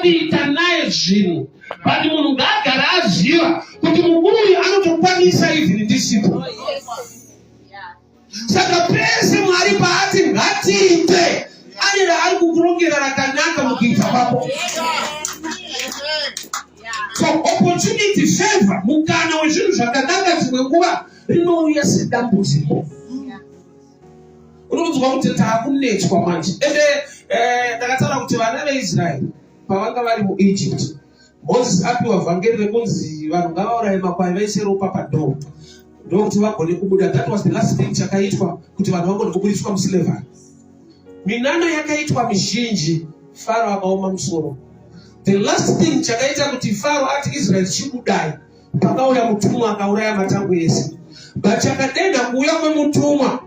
kuita naye zvinhu. But munhu ngaagara aziva kuti mukuru uyu anotokwanisa even ndisipo. Saka pese Mwari paati ngatiite, ane raari kukurongera rakanaka mukuita kwako. So opportunity, favor, mukana wezvinhu zvakanaka dzimwe nguva rinouya sedambudziko. Unokudzwa kuti taakunetswa manje. Ende ndakataura kuti vana veIsraeri pavanga vari muEgypt, Moses apiwa vhangeri rekunzi vanhu ngavauraye makwai vaise ropa padhoo ndokuti vagone kubuda. That was the last thing chakaitwa kuti vanhu vagone kubudiswa muslavery. Minana yakaitwa mizhinji, Faro akaoma musoro. The last thing chakaita kuti Faro ati Israel chibudai, pakauya mutumwa akauraya matangu ese. But chakadenda kuuya kwemutumwa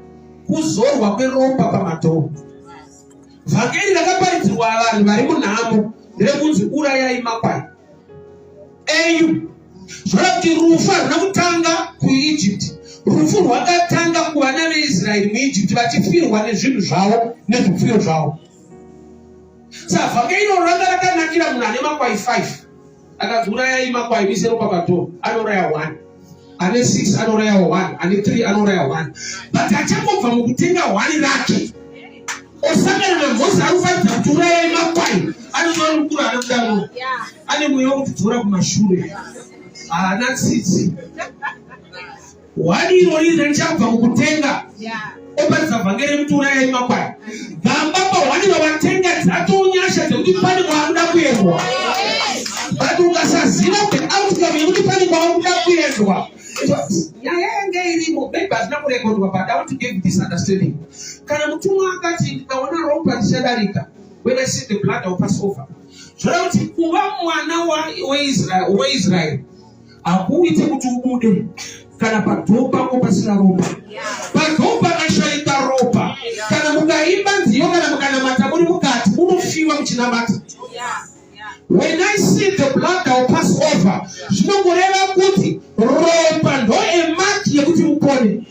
kuzorwa kweropa pamadhoo. Vhangeri rakaparidzirwa vanhu vari munhamo nderekunzi urayai makwai enyu. Zvora kuti rufu haruna kutanga kuEgypt. Rufu rwakatanga kuvana veIsraeri muEgypt vachifirwa nezvinhu zvavo nezvipfuyo zvavo. Saka vhangeri iro ranga rakanakira munhu ane makwai 5. Akanzi urayai makwai mise ropa padhoo, anoraya 1. Ane 6 anoraya 1. Ane 3 anoraya 1. But achangobva mukutenga 1 rake osangana naMozisi anofanira kuti urayai makwai, anozva mukuru ana mudaro ane mweya wokutidzora kumashure, haana tsitsi. 1 irori richabva mukutenga oparidza vhangeri kuti urayai makwai. Gamba pa1 ravatenga dzatonyasha dzekuti pane kwaanoda kuendwa. But ukasaziva kuti outcome yekuti pane kwaanoda kuendwa, nyaya yange irimo, maybe hazina kurekodwa, but I want to give this understanding. Kana mutumwa akati ndikaona ropa richadarika, when I see the blood I will pass over. Zvora kuti kuva mwana weIsraeri hakuite kuti ubude kana padhoo pako pasina ropa. Padhoo pakashaika ropa, kana mukaimba nziyo kana mukanamata muri mukati munofiwa muchinamata. When I see the blood I will pass over, zvinongoreva kuti ropa ndo emati yekuti mupone.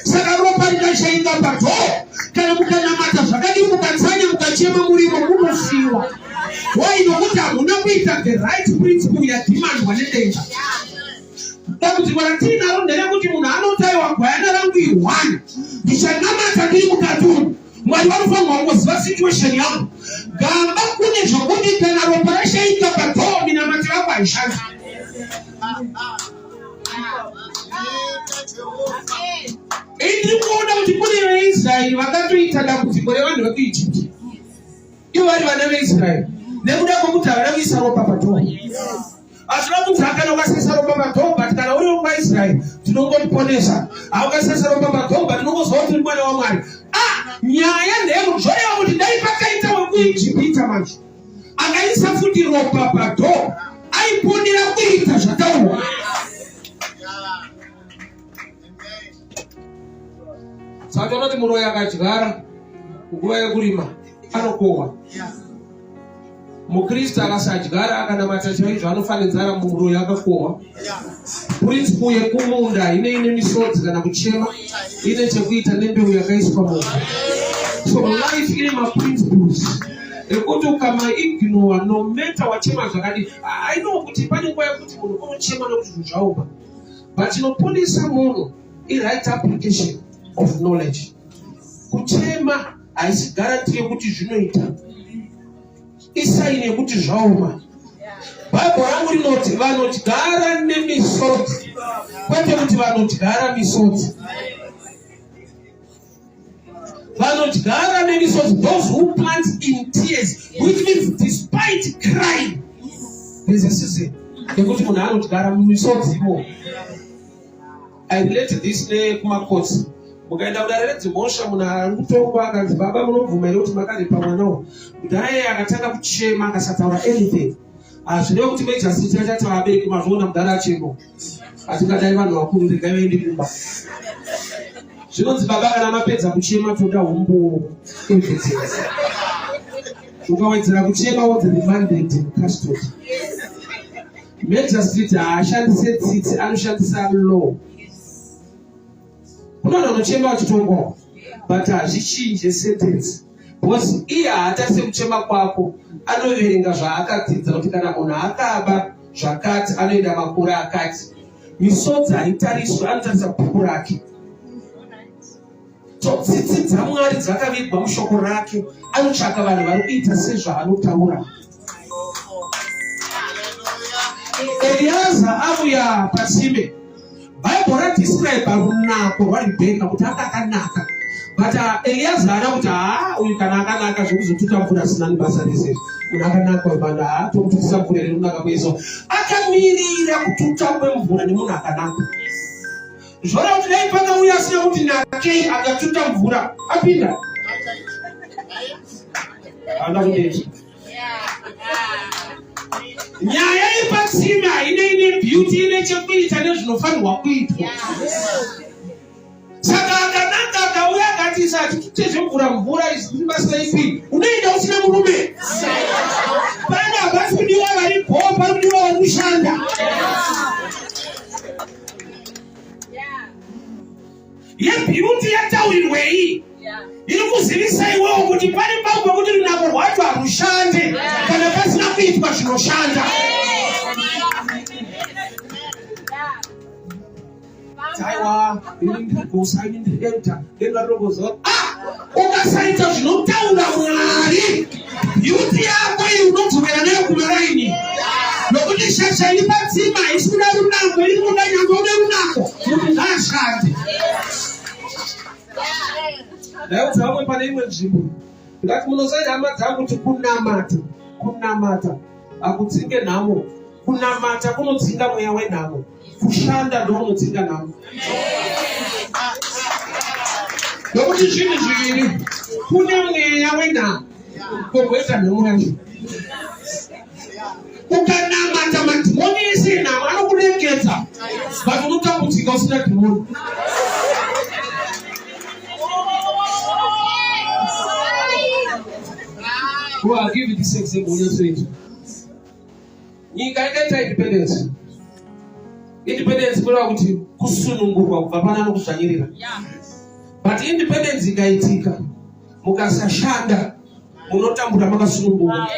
Saka ropa rikashaika padhoo, kana mukanamata zvakadii mukatsanya mukachema murimo munofiwa. Why? Nokuti hamuna kuita the right principle yadhimandwa nedenga. Dambudziko ratinaro nderekuti munhu anotaiwa gwayana rangu i1 ndichanamata ndiri mukati umu. Mwari vanofanirwa kungoziva situation yangu. Gamba kune zvokuti kana ropa rashaika padhoo minamati vako haishandi. Ndiri kuona kuti kune veIsraeri vakatoita dambudziko revanhu vekuEgypt. Ivo vari vana veIsraeri nekuda kwokuti havana kuisa ropa padhoo. Hazvina kuti kana ukasesa ropa padhoo, but kana uri muIsraeri tinongotiponesa. Haukasesa ropa padhoo, but tinongozwa kuti uri mwana waMwari. Nyaya ndeyekuzvoreva kuti dai pakaita wekuIjipita manje akaisa futi ropa padhoo, aiponera kuita zvataurwa. Saka tonoti muroyi akadyara nguva yekurima anokohwa. Mukristu akasadyara akanamata chaizvo anofanira muroyi akakohwa. Principle yekumunda ine misodzi kana kuchema ine chekuita nembeu yakaiswa munhu. So life ine maprinciples ekuti ukama-ignore no matter wachema zvakadii. I know kuti pane nguva yekuti munhu unochema nekuti zvinhu zvaoma, but inoponesa munhu i-right application of knowledge. Kuchema haisi guarantee yekuti zvinoita, isaini yekuti zvaoma. Bhaibheri rangu rinoti vanodyara nemisodzi, kwete kuti vanodyara misodzi. Vanodyara nemisodzi, those who plant in tears, which means despite crying, there's a season yekuti munhu anodyara mumisodzi imo. I relate this kumakotsi. Mukaenda kudare redzimhosva munhu ari kutongwa akanzi baba munobvuma here kuti makaripa mwanawo. Kudhaya akatanga kuchema akasataura anything. Zvireva kuti majority achati vabereki mazvoona mudhara achemo. Atingadai vanhu vakuru regai vaende kumba. Zvinonzi baba kana mapedza kuchema toda humbo evidence. Ukawedzera kuchema wodzi remanded custody. Magistrate haashandise tsitsi, anoshandisa law. Kuna vanochema vachitongwa, but hazvichinje sentence. Because iye haatasi kuchema kwako, anoverenga zvaakadzidza kuti kana munhu akaba zvakati anoenda makore akati. Misodzi haitariswi, anotarisa bhuku rake. Tsitsi dzaMwari dzakavigwa mushoko rake, anotsvaka vanhu vari kuita sezvaanotaura. Eliaza auya pasime, Bible radescribe runako rwaRibheka kuti akakanaka. But Eliaza ana kuti uyu kana akanaka zvekuzotuta mvura asina nebasa rese. Munhu akanaka webanda tomututisa mvura rinonaka kweso. Akamirira kututa kwemvura nemunhu akanaka. Zvora kuti dai pakauya asina kuti nakei akatuta mvura apinda. Anda kudeti. Nyaya yepatsima ine beauty ine chekuita nezvinofanirwa kuitwa. Saka akanaka akauya akatisa achitutezvemvura mvura izvi basa ipi unoenda usina murume. Pana hapasi kudiwa varipo, pari kudiwa vari kushanda. Yebeauty yataurirwei iri kuzivisa iwewo kuti pane pamwe kuti runako rwacho harushande kana pasina kuitwa zvinoshanda. Taiwa ndiri kusaita ndengarogoza ukasaita zvinotaura Mwari, beauty yako iyi unodzokera nayo kumaraini. Nokuti shasha iri patsima haisi kuda runako, iri kuda nyangwe une runako kuti ngaashande. Ndaikuti vamwe pane imwe nzvimbo ndati munosaita hama dzangu kuti kunamata hakudzinge nhamo. Kunamata kunodzinga mweya wenhamo, kushanda ndokunodzinga nhamo. Nokuti zvinhu zviviri, kune mweya wenhamo kogoita nhamo yacho. Ukanamata madhimoni ese enhamo anokuregedza, but unotambudzika usina dhimoni. I'll give you this example. Nyika yakaita independence. Independence kureva kuti kusunungurwa kubva pana anokuzvanyirira. But independence ikaitika, mukasashanda munotambura makasunungurwa.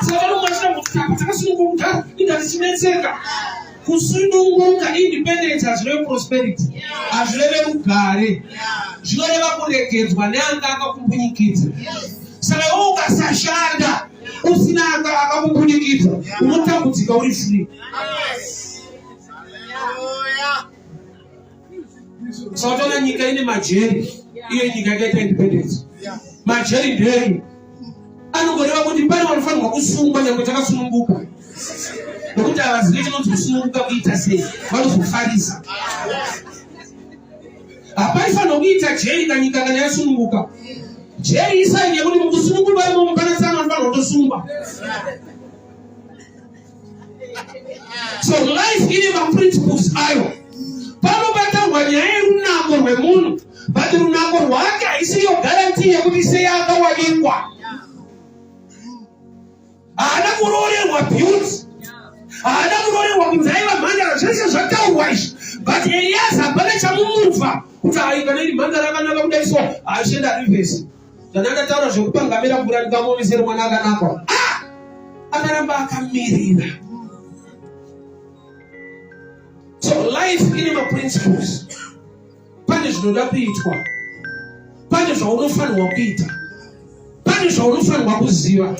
Saka nomashira kuti takasunungurwa ingati chinetseka. Kusununguka independence hazvireve prosperity, hazvireve rugare, zvinoreva kuregedzwa neanga akakumbunyikidza. Saka iwe ukasashanda usina anga akakumbunyikidza unotambudzika uri free. Saka tona nyika ine majeri, iyo nyika yakaita independence. Majeri ndei anongoreva kuti pane vanofanirwa kusungwa nyangwe takasununguka. Nokuti havazivi chinonzi kusununguka kuita sei, vanozofarisa. Hapaifanirwa kuita jeri kanyika kana yasununguka. Jeri isaini yekuti mukusununguka imomo pana tsana vanofanirwa kutosungwa. So life ine maprinciples ayo. Panobatarwa nyaya yerunako rwemunhu, but runako rwake haisi iyo guarantee yekuti sei akawanikwa. Haana kurorerwa beauty, haana kurorerwa kunzi aiva mhandara, zvese zvataurwa izvi. But Eliaza hapana chamumubva kuti kana iri mhandara akanaka kudai so haashenda rivhesi. Kana akataura zvekupangamira mvura ndikamuonesere mwana akanaka, akaramba akamirira. So life ine maprinciples. Pane zvinoda kuitwa, pane zvaunofanirwa kuita, pane zvaunofanirwa kuziva.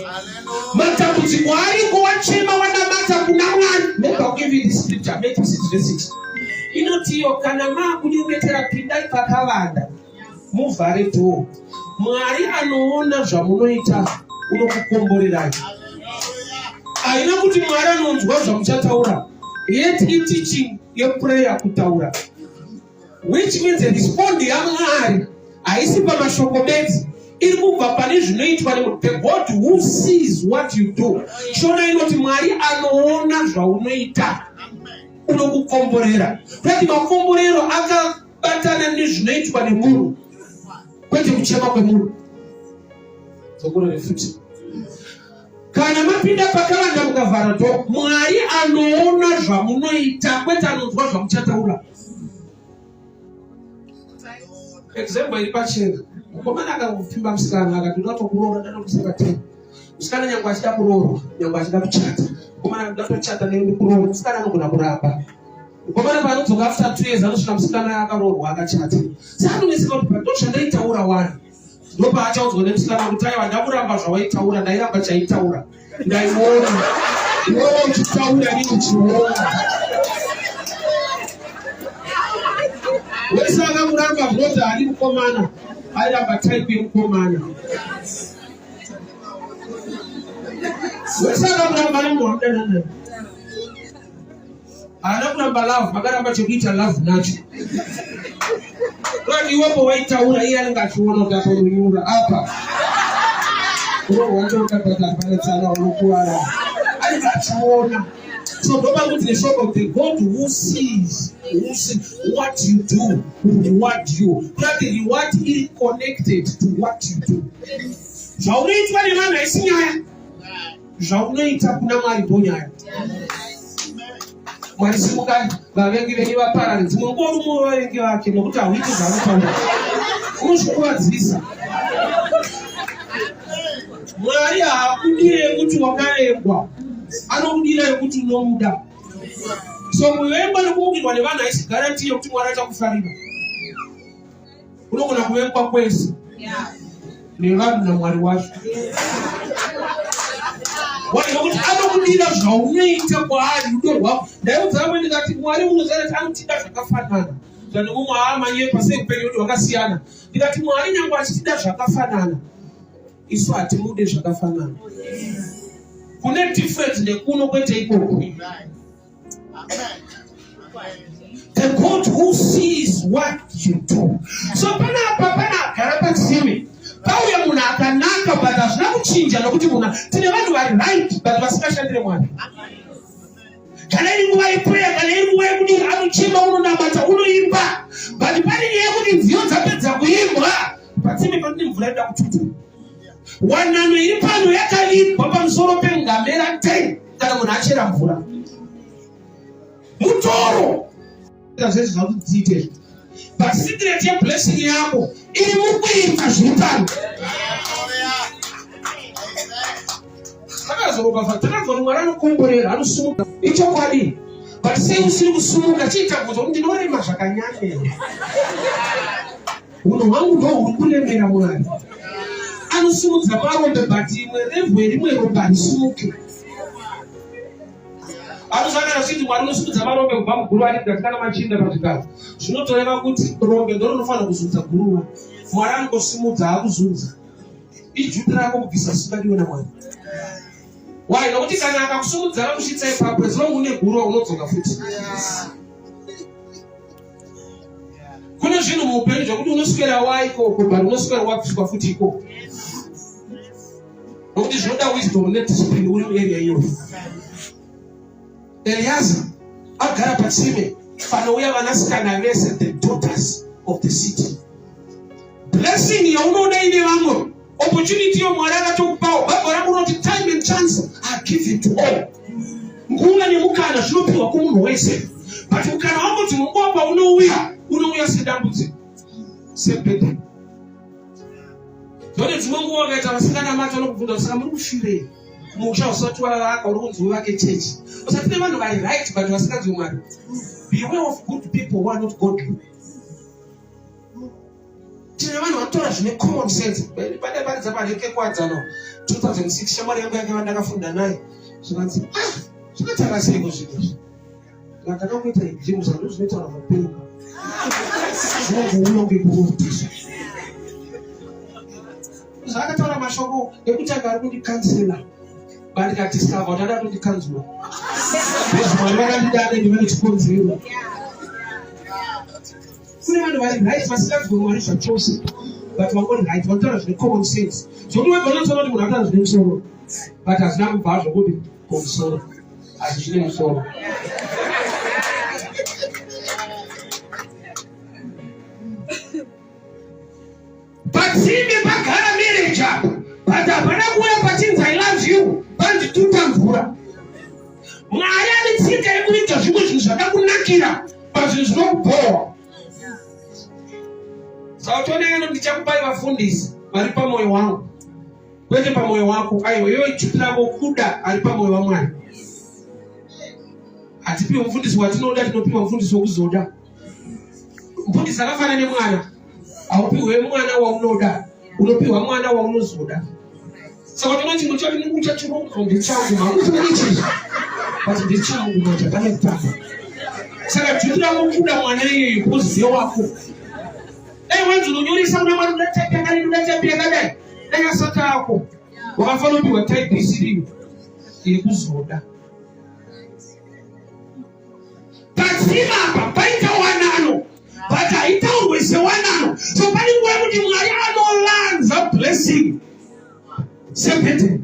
Matambudziko ariko wachema wanamata kuna Mwari. Maybe I'll give you this scripture, Matthew 6:6. Inotiyo kana makunyengetera pindai pakavanda muvhare dhoo. Mwari anoona zvamunoita unokukomborerai. Haina kuti Mwari anonzwa zvamuchataura, yet teaching yeprayer kutaura, which means a respond yaMwari haisi pamashoko bedzi, iri kubva pane zvinoitwa the God who sees what you do. Shona inoti Mwari anoona zvaunoita unokukomborera. Kuti makomborero akabatana nezvinoitwa nemunhu, kwete kuchema kwemunhu. Zokurore futi. Kana mapinda pakavanda mukavhara dhoo, Mwari anoona zvamunoita, kwete anonzwa zvamuchataura. Example iri pachena. mukomana akangopfimba musikana akati ndatokuroora ndatokuseka tena. Musikana nyangwe achida kuroorwa, nyangwe achida kuchata. Mukomana ndatochata nekuroora, musikana anogona kuramba. Mukomana paanodzoka after 2 years anosvika musikana akaroorwa akachata. Saka anoneseka kuti ndozvandaitaura wani. Ndopa achaudzwa nemusikana kuti aiwa ndakuramba zvawaitaura, ndairamba chaitaura. Ndaiona. Iwewe uchitaura nini uchiona? Wese akamuramba brother ari mukomana. Airamba type yemukomana. Wese akamuramba nemuhamdanana. Haana kuramba love, makaramba chekuita love nacho. Kwani iwepo waitaura iye anenge achiona kuti akorunyura apa. Wacho ukapata panetsana unokuwara. Anenge achiona. So ndoba kuti the shock of the God who sees what you do will reward you. That the reward is connected to what you do. Zvaunoitwa nevanhu haisi nyaya. Zvaunoita kuna Mwari ndonyaya. Mwari simukani vavengi venyu vapararidzi mungori mumwe vavengi vake nokuti hauiti zvaanotaura. Unozvikuvadzisa. Mwari haakudire kuti wakarengwa. Anokudira yekuti unomuda. So kuvengwa nekuukirwa nevanhu haisi guarantee yokuti Mwari achakufarira. Unogona kuvengwa kwese nevanhu naMwari wacho. Nokuti anokudira zvaunoita kwaari rudo rwako. Ndaiudza vamwe ndikati Mwari unoziva kuti anotida zvakafanana. Zvane mumwe haamanyire pasei upenyu hwedu hwakasiyana. Ndikati Mwari nyangwe achitida zvakafanana, isu hatimude zvakafanana. Kune difference nekuno kwete ikoko. The God who sees what you do. So pana agara patsime. Pauya munhu akanaka but hazvina kuchinja nokuti munhu tine vanhu vari right but vasingashandire Mwari. Kana iri nguva yeprayer, kana iri nguva yekudii anochema unonamata unoimba. But pane nyaya yekuti nziyo dzapedza kuimbwa patsime panoti mvura inoda kututu. Wanano iri pano yakalipwa pamusoro pengamera 10 kana munhu achera mvura. Mutoro. Zvese zvakudziite. But secret yeblessing yako iri mukuita zvitano. Takazorova Mwari anokomborera anosumuka. Ichokwadi. But sei usiri kusumuka chiita kuti ndinorema zvakanyanya. Munhu wangu ndo uri kuremera Mwari. Anosimudza marombe but imwe revhu rimwe ropa harisumuke. Anoshanda kuti Mwari unosimudza marombe kubva muguru ari kana machinda pazvigaro. Zvinotoreva kuti rombe ndo rinofanira kuzudza guruwa. Mwari anosimudza hakuzudza. Ijuti rako kubvisa singadiwe naMwari. Why? Nokuti kana akakusumudza rakusvitsa ipapo as long une guruwa unodzoka futi. Kune zvinhu muupenyu zvokuti unoswera waikoko but unoswera wakusvika futi ikoko. Nokuti zvinoda wisdom nediscipline uri muarea iyoyo. Eliezer agara patsime panouya vanasikana vese, the daughters of the city. Blessing yaunoda ine vamwe, opportunity yoMwari akatokupawo. Bhaibheri rangu rinoti time and chance are given to all. Nguva nemukana zvinopiwa kumunhu wese. But mukana wangoti munguva paunouya sedambudziko, sebhedha. Zvone dzimwe nguva ukaita vasikana macho anokubvunza saka muri kufirei? Musha usati wavaka uri kunzi uvake chechi. Usati ne vanhu vari right but vasinganzwi Mwari. Beware of good people who are not godly. Tine vanhu vanotora zvine common sense. Pane paridza pareke kwadzano 2006 shamwari yangu yake vandakafunda naye. Zvikanzi zvakatara seiko zvinhu. Ndakakuita zvinhu zvandino zvinotaura muupenyu. Zvinobva unonge kurutiswa. Zvakataura mashoko ekutanga ari kundikansela. Bandikadiscover kuti ada kundikanzura. Vezvimwari vakandidana ndivane chikonzero. Kune vanhu vari right vasinganzwi Mwari zvachose. But vangori right vanotaura zvine common sense. Zvokuti wegona kutsona kuti munhu akataura zvine musoro. But hazvina kubva zvokuti kumusoro. Hazvichine musoro. Patsime pagara marriage apa. But hapana kuuya pachinzi I love you. Pandituta mvura. Mwari ane tsika yekuita zvimwe zvinhu zvakakunakira pazvinhu zvinokubhowa. Saka toneno ndichakupai vafundisi vari pamoyo wangu. Kwete pamoyo wako. Aiwa iwe chipiramo kuda ari pamoyo waMwari. Hatipiwe mufundisi watinoda, tinopiwa mufundisi wokuzoda. Mufundisi akafanana nemwana. Aupiwe mwana waunoda, unopiwa mwana waunozoda. Saka tino chinhu chati nikuchachironga ndechangu makuti bati ndechangu matakane kutamba. Saka chipiramo kuda mwana iye kuziyo wako. Wenzi unonyoresa kuna mwari unatapia kani unatapia kadai. Daya saka yako. Wakafano piwa type isiri. Yekuzoda. Pazima hapa paita wanano. But aita uwese wanano. So pali mwe mti mwari anolanza blessing. Sepete.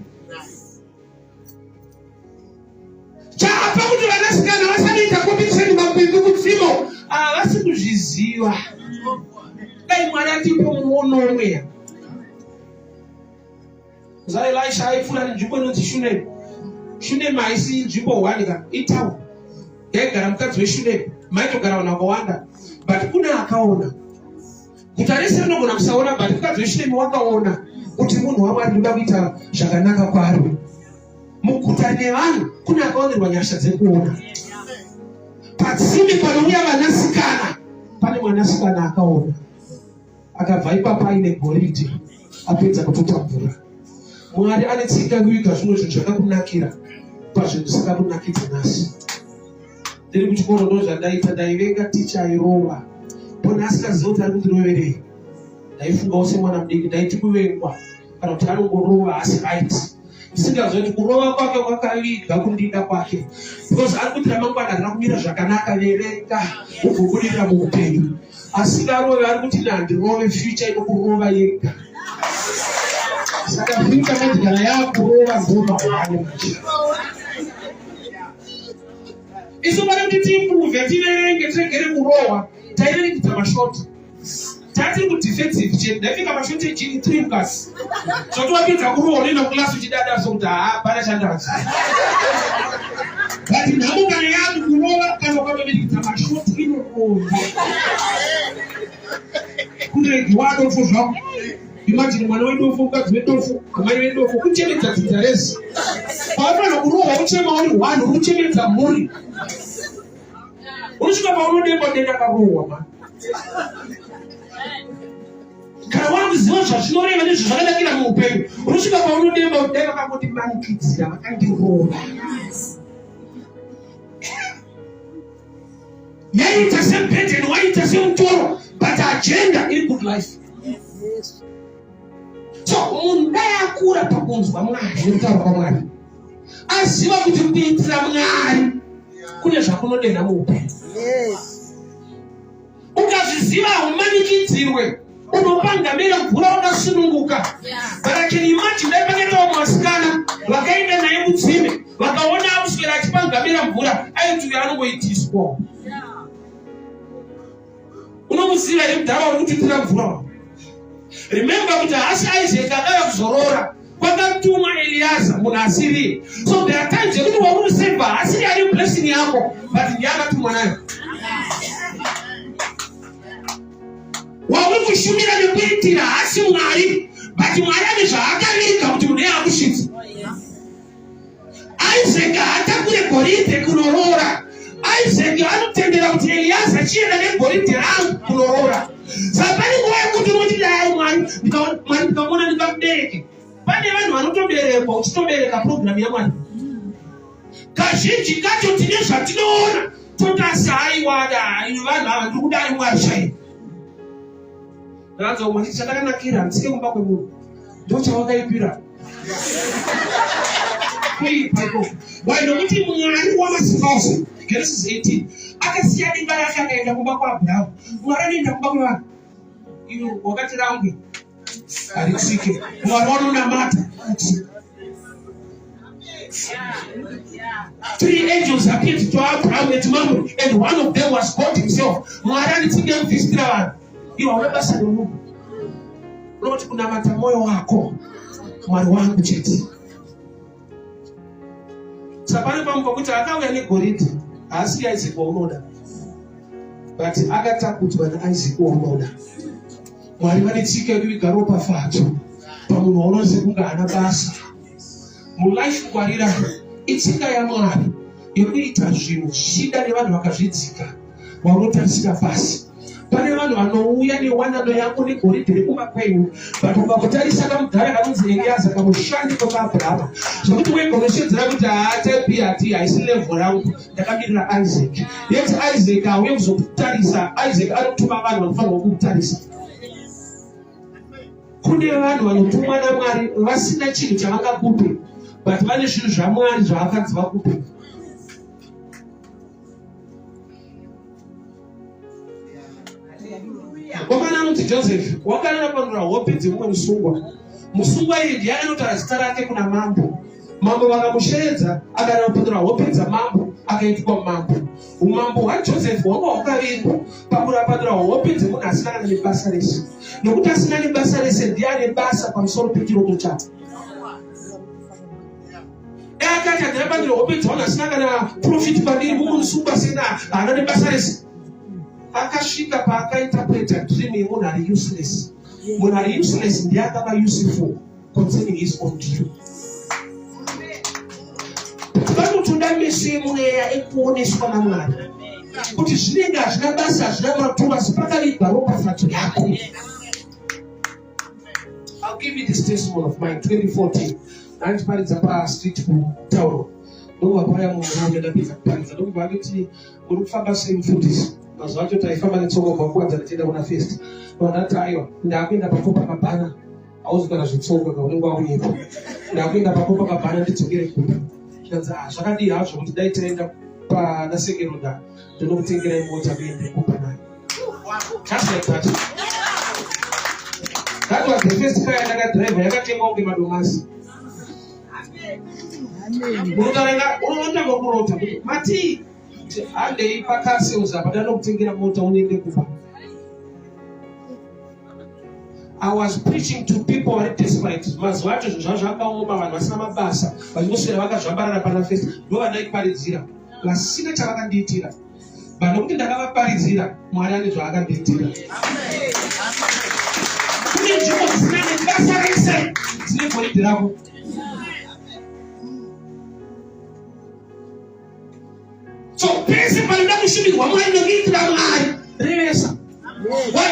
Cha hapa kuti vanasikana vasani itakombiseni mabindu kutsimo. Vasi kuzviziva. Dai mwari atipo muono mweya. Za Elisha aifura nzvimbo inonzi Shunemu. Shunemu haisi nzvimbo 1 ka itawo. Yaigara mukadzi weShunemu. Maitogara vanhu vakawanda. But kuna akaona. Guta rese rinogona kusaona, but mukadzi weShunemu wakaona kuti munhu waMwari ndoda kuita zvakanaka kwari. Muguta nevanhu kuna akaonerwa nyasha dzekuona. Patsime panouya vanasikana pane mwanasikana akaona. Akabva ipapo aine goridhe apedza kutotambura. Mwari ane tsika kuita zvimwe zvinhu zvakakunakira pazvinhu zvisakakunakidza nhasi. Ndiri kuchikoro ndozvandaita, ndaivenga ticha airova. Pona asikazivi kuti ari kundiroverei. Ndaifungawo semwana mudiki, ndaiti kuvengwa kana kuti anongorova asi aiti. Ndisingazivi kuti kurova kwake kwakaviga kundida kwake. Because ari kuti ramangwana harina kumira zvakanaka, verenga ugobudirira muupenyu. Asingarove ari kuti nandirove future inokurova yega. Saka future modigara yakurova ndoma hwane machi. Isu pari kuti tiimprove, tiverenge, tiregere kurohwa, taiverengedza mashoti. Tati kudefensive chete, ndaifika mashoti ejini 3 mukasi. Zvoti wapedza kurohwa unoenda kuklasi uchidada sokuti pana chandazi. But nhamo kana yadu kurova kana ukatoverekedza mashoti inoronga. Kuregi wadofo zvako. Imagine mwana wedofu, mukadzi wedofu, amai wedofu, kuchemedza dzidza rese. Pavanofana kurohwa uchema uri 1, uchemedza mhuri. Unosvika paunodemba denda karohwa mani. Kana wakuziva zvazvinoreva nezvazvakanakira muupenyu, unosvika paunodemba denda kakoti manikidzira vakandirohwa. Yaita sepateni, waita semutoro, but agenda iri good life. So munhu dai akura pakunzwa Mwari nekutaura kwaMwari, aziva kuti kuitira Mwari kune zvakunodenda muupenyu. Ukazviziva humanikidzirwe, unopangamira mvura wakasununguka. But I can imagine dai pakatawo mwasikana vakaenda naye mutsime, vakaona akuswera achipangamira mvura, aituya anongoitiswa. Unomuziva here mudhara uri kutitira mvura. Remember kuti hasi Isaac akauya kuzorora, kwakatuma Eliaza munhu asiri. So there are times yekuti wakunoseva hasiri ari blessing yako, but ndiye akatumwa nayo. Wauri kushumira nekuitira hasi Mwari, but Mwari ane zvaakareka kuti munhu iye akusvitsa. Isaac hatakure goridhe kunorora. Isaac anotendera kuti Eliaza chienda negoridhe rangu kunorora. Sapani nguva yekuti unoti dai Mwari ndikamona ndikamubereke. Pane vanhu vanotoberekwa uchitobereka program yaMwari. Kazhinji kacho tine zvatinoona totasi haiwada ino vanhu ava ndiri kudai Mwari chaivo. Ndakanzwa Mwari chatakanakira ndisike kumba kwemunhu ndochawakaipira. Kuipa iko. Why nokuti Mwari wamasikausi Genesis 18 akasiya dimba rake akaenda kumba kwaAbhurahamu. Mwari anoenda kumba kwevanhu. Iyo wakati rangu arisike. Mwari wanonamata. 3 angels appeared to Abraham and to Mamre, and one of them was God himself. Mwari anitsinge mvistira vanhu. Iwa unabasa nomunhu. Unoti kunamata moyo wako Mwari wangu chete. Sapani pamuka kuti akauya negoridhe haasi Isaac waunoda, but akatakudzwa naIsaac waunoda. Mwari vane tsika yekuvigara ropafadzo pamunhu waunozi kunge hana basa. Mulife kungwarira itsika yaMwari yekuita zvinhu zvichida nevanhu vakazvidzika vaunotarisira pasi. Pane vanhu vanouya newanano yako negoridhe rekumba kwenyu, but ukakutarisa kamudhara kanonzi Eliaza kamushandi kwakaAbhurahama, zvokuti wegonoshedzera kuti haatepi haisi level rangu, ndakamirira Isaac. Yeti Isaac auye kuzokutarisa, Isaac anotuma vanhu vanofanirwa kukutarisa. Kune vanhu vanotumwa naMwari vasina chinhu chavangakupe, but vane zvinhu zvaMwari zvaakanzi vakupe. Wakana anoti Joseph wakanana panura hope dzemumwe musungwa. Musungwa iyi ndiye anotaura zita rake kuna mambo. Mambo vakamusheredza akana panura hope dzamambo akaitwa mambo. Umambo hwaJoseph hwanga hwakavimbwa pakurapandura hope dzemunhu asina kana nebasa rese. Nokuti asina nebasa rese ndiye ane basa pamusoro pechiroto chake. Akati andinapandura hope dzavanhu asina kana profit pandiri mumwe musungwa sina haana nebasa rese. Akasvika paakainterpreta dream yemunhu ari useless. Munhu ari useless ndiye akava useful concerning his own dream. Vanotoda meso emweya ekuoneswa naMwari kuti zvinenge hazvina basa, hazvina maturo, asi pakavigwa ropafadzo yako. I'll give you this testimony of mine. 2014 andiparidza pastreet kutauro ndokupaya munhu ndapedza kuparidza ndokubva kuti uri kufamba semufundisi. Mazuva acho taifamba netsoka pakuwadza tichienda kuna fest. Ndati aiwa ndakuenda paCopacabana, hauzi kana zvitsoka kaunenge wauyepo. Ndakuenda paCopacabana ndidzokere kumba. Zvikanzi zvakadii hazvo kuti dai taenda pana Sekeronda ndinokutengerai mota muende kumba nayo. Just like that. That was the first car yandakadhiraivha yakatengwa kunge madomasi. Unotanga kurota kuti Mati handei pakaseuza padanokutengera mota unoende kumba. I was preaching to people very desperate. Mazuva acho zvinhu zvakaoma, vanhu vasina mabasa vachingoswera vakazvambarara pana fest ndovandaiparidzira vasina chavakandiitira. But nokuti ndakavaparidzira Mwari ane zvaakandiitira. Kune nzvimbo dzisina nebasa rese dzine goridhe rako. So pese panoda kushumirwa Mwari nekuitira Mwari revesa.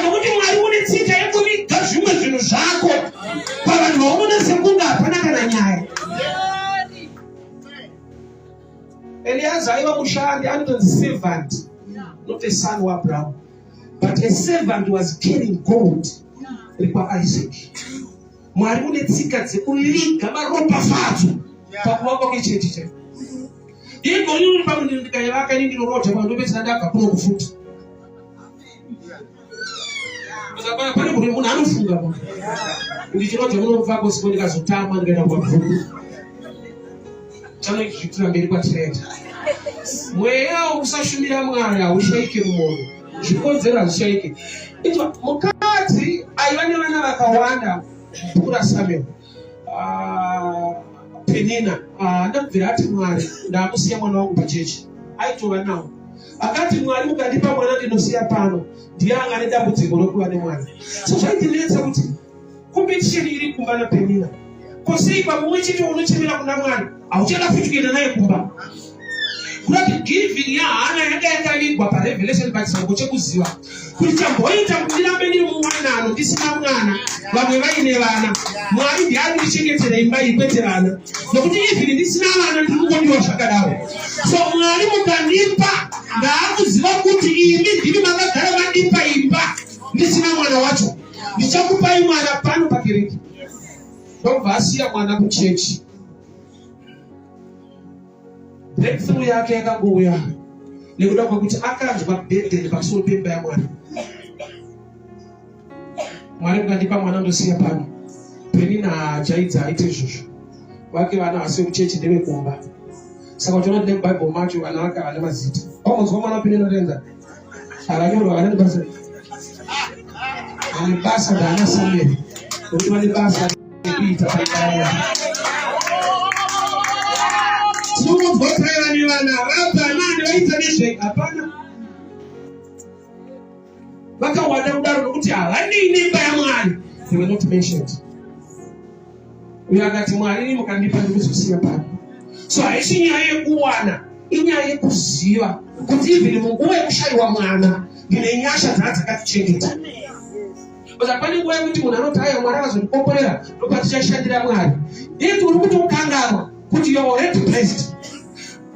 Nokuti Mwari une tsika yekuviga zvimwe zvinhu zvako pavanhu vaunoona sekunge hapana kana nyaya. Eliaza aiva mushandi, anotonzi servant, not a son waAbraham, but a servant was carrying gold paIsaac. Mwari une tsika dzekuviga maropafadzo pakuvakwa kwechechi chake. Iko uri pamundikai ndinoroja pandopedzera ndabva kuno kufuta. Pane kuti munhu anofunga ndichinoja munomufako sipo ndikazotama ndikaenda kwabvuku chanoizvitira mberi kwatireta. Mweya wokusashumira Mwari haushaike mumoyo, zvikodzero hazvishaike. Mukadzi aiva nevana vakawanda bhuku Samuel. Penina ndakubvira ati Mwari ndamusiya mwana wangu pachechi, aitova nawo. Akati Mwari mukandipa mwana ndinosiya pano, ndiye anga nedambudziko rokuva nemwana. So zvaitinetsa kuti competition iri kumba naPenina. Kosei pamwe chete unochemera kuna Mwari hauchada futi kuenda naye kumba. Kuti giving yahana yanga yakavigwa paRevelation pachisango chekuziva kuti chamboita kuti ndirambe ndiri muwanano ndisina mwana, vamwe vaine vana. Mwari ndiye andichengetera imba iyi kwete vana, nokuti even ndisina vana ndiri kungondiwa zvakadaro. So Mwari mukandipa ndaakuziva kuti imi ndiri makagara mandipa imba ndisina mwana wacho, ndichakupai mwana pano pakereke. Ndobva asiya mwana kuchechi. Breakthrough yake yakangouya nekuda kwekuti akanzwa burden pamusoro pemba yaMwari. Mwari mukandipa mwana ndosiya pano. Penina hajaidza aite izvozvo. Vake vana vasi kuchechi ndevekumba. Saka uchiona kuti neBhayibheri macho vana vake havana mazita. Wamunzwa mwana Penina renza akanyorwa vana nebasa. Vane basa ndaana Samuel. Nokuti vane basa rekuita paimba. Tinongotaira nevana vapana vaita nezvega hapana. vakawanda kudaro nokuti havadii neimba yaMwari. They were not mentioned. Uyo akati Mwari mukandipa ndikuzosiya pano. So haisi nyaya yekuwana, inyaya yekuziva kuti even munguva yekushayiwa mwana ndine nyasha dzakatichengeta. But apane nguva yekuti munhu anoti haya Mwari akazondikomborera ndopatichashandira Mwari. Ndeti uri kuti ukanganwa kuti you are already blessed.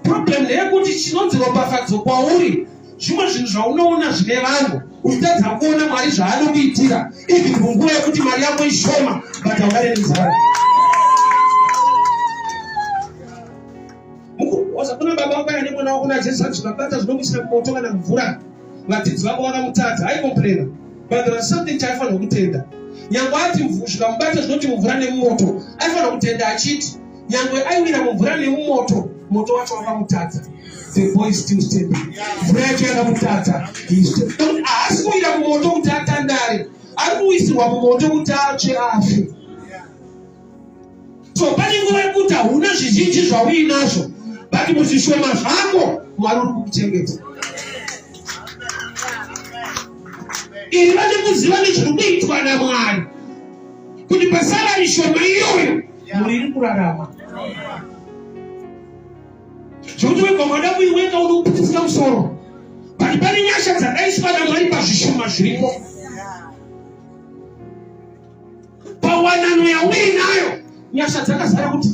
Problem ndeyekuti chinonzi ropafadzo kwauri zvimwe zvinhu zvaunoona zvine vanhu uchitadza kuona Mwari zvaanokuitira even munguva yekuti mari yako ishoma but haudarenizana. Kuna baba wako ane mwana wako na Jesu akabata zvinokusira kumoto kana mvura. Vadzidzi vako vakamutadza aikomplena. But there was something chaifanira kutenda. Nyangwe ati zvikamubata zvinoti mvura nemumoto, aifanira kutenda achiti nyangwe aiwira mvura nemumoto, moto wacho wakamutadza. The boy is still standing. Mvura yacho yakamutadza. Haasi kuwira mumoto kuti atandare. Ari kuwisirwa mumoto kuti atsve afe. So pane nguva yekuti hauna zvizhinji zvauinazvo. Bati muzvishoma zvako Mwari uri kukuchengeta. Iri vane kuziva nezviri kuitwa naMwari kuti pasalari shoma iyoyo muri iri kurarama. Zvokuti wega mwada kuiweka unokuputisika musoro. Bati pane nyasha dzakaiswa naMwari pazvishoma zviripo. Pawanano yauinayo nyasha dzakazara kuti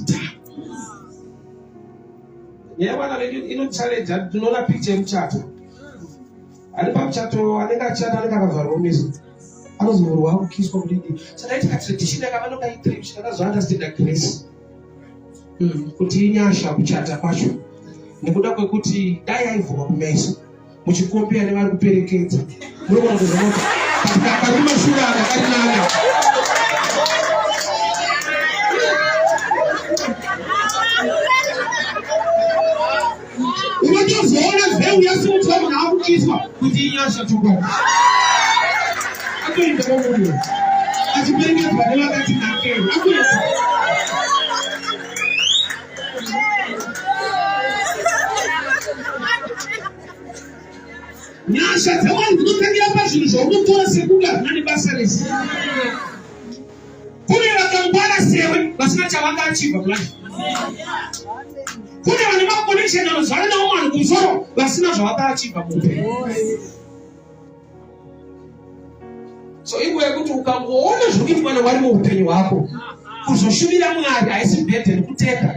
Yavana inochallenge tunoona picture yemuchato. Ari pamuchato anenge achata anenge akavharwa mumeso. Anonzi muru wakukiswa kudini. Saka itika tradition yakavanoka itrip zvakazounderstand grace. Kuti inyasha kuchata kwacho. Nekuda kwekuti dai aivhurwa kumeso. Muchikombera nevari kuperekedza. Munogona kuzomota. Pakati mashura akarinana. Unotozoona zveu yasimuti vanhu akukiswa kuti inyasha tukwa. Akuenda kwamuri. Achiperekedzwa nevakati nakei. Akuenda. Nyasha dzavanhu dzinotangira pazvinhu zvaunotora sekunge hazvina nebasa rese. Kune vakangwara sewe vasina chavakachibva kulashi. Kune vane maconnection anozvara nawo vanhu kumusoro vasina zvavakachibva muupenyu. So inguva yekuti ukangoona zvokuitwa naMwari muupenyu hwako, kuzoshumira Mwari haisi burden kuteka.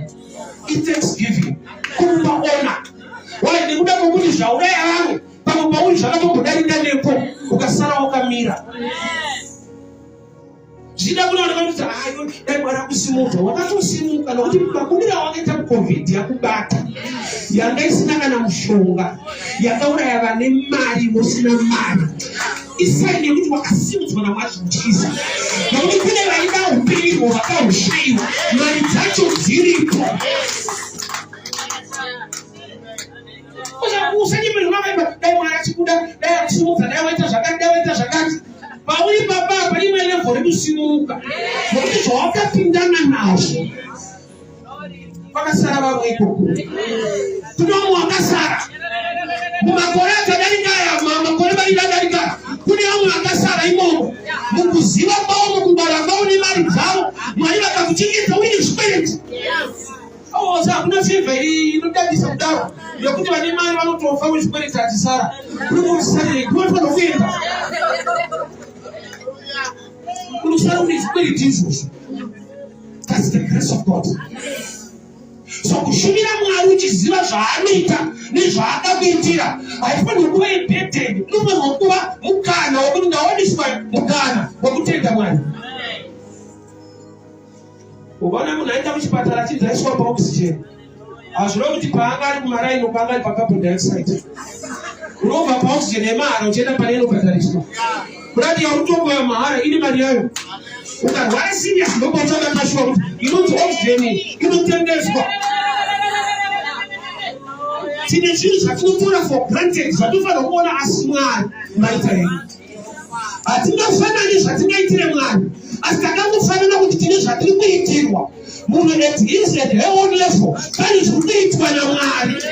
It thanksgiving. Kupaona. Wai nekuda kwokuti zvauraya vamwe pamwe pauri zvakatombodarika nepo ukasara wakamira. Zvida kunooneka kuti hayo dai Mwari akusimuka. Wakatosimuka nokuti makumbira wakaita muCovid yakubata. Yanga isina kana mushonga. Yakauraya vane mari musina mari. Isaini yekuti wakasimudzwa naMwari zvichiza. Nokuti kune vaida upenyu vakahushayiwa. Mari dzacho dziripo. Usanyemerwa vakaimba dai Mwari achikuda, dai akusimuka, dai waita zvakati, dai waita zvakati. Pauri papa palimwe level rekusimuka. Nokuti zvawakapindana nazvo. Vakasara vamwe ikoko. Kune vamwe vakasara. Mumakore akadarika aya, makore vari adarika. Kune vamwe vakasara imomo. Mukuziva kwavo, mukubara kwavo nemari dzavo, Mwari vakakuchengeta uine zvikwereti. Hakuna favor inodadisa kudaro. Yokuti vane mari vanotofa nezvikwereti achisara. Kuri kumusarire kunofanira kuenda. Kunosara une zvikwereti izvozvo. That's the grace of God. So kushumira Mwari uchiziva zvaanoita nezvaakakuitira haifaniri kuva ibhedheni. Inofanirwa kuva mukana wokuti ndawaniswa mukana wokutenda Mwari. Ukaona munhu aenda kuchipatara achinzi aiswa paoxygen, hazvino kuti paanga ari kumaraini paanga ari pacarbon dioxide. Unobva paoxygen yemahara uchienda pane inobhadhariswa. Kurati yautombo yamahara ine mari yayo. Ukarwara serious ndokutsvaka kashuwa kuti inonzi oxygen inotengeswa. Tine zvinhu zvatinotora for granted zvatofanira kuona asi Mwari maita henyu. Hatingafanani zvatingaitire Mwari, asi takangofanana kuti tine zvatiri kuitirwa. Munhu at his at her own level pane zviri kuitwa naMwari.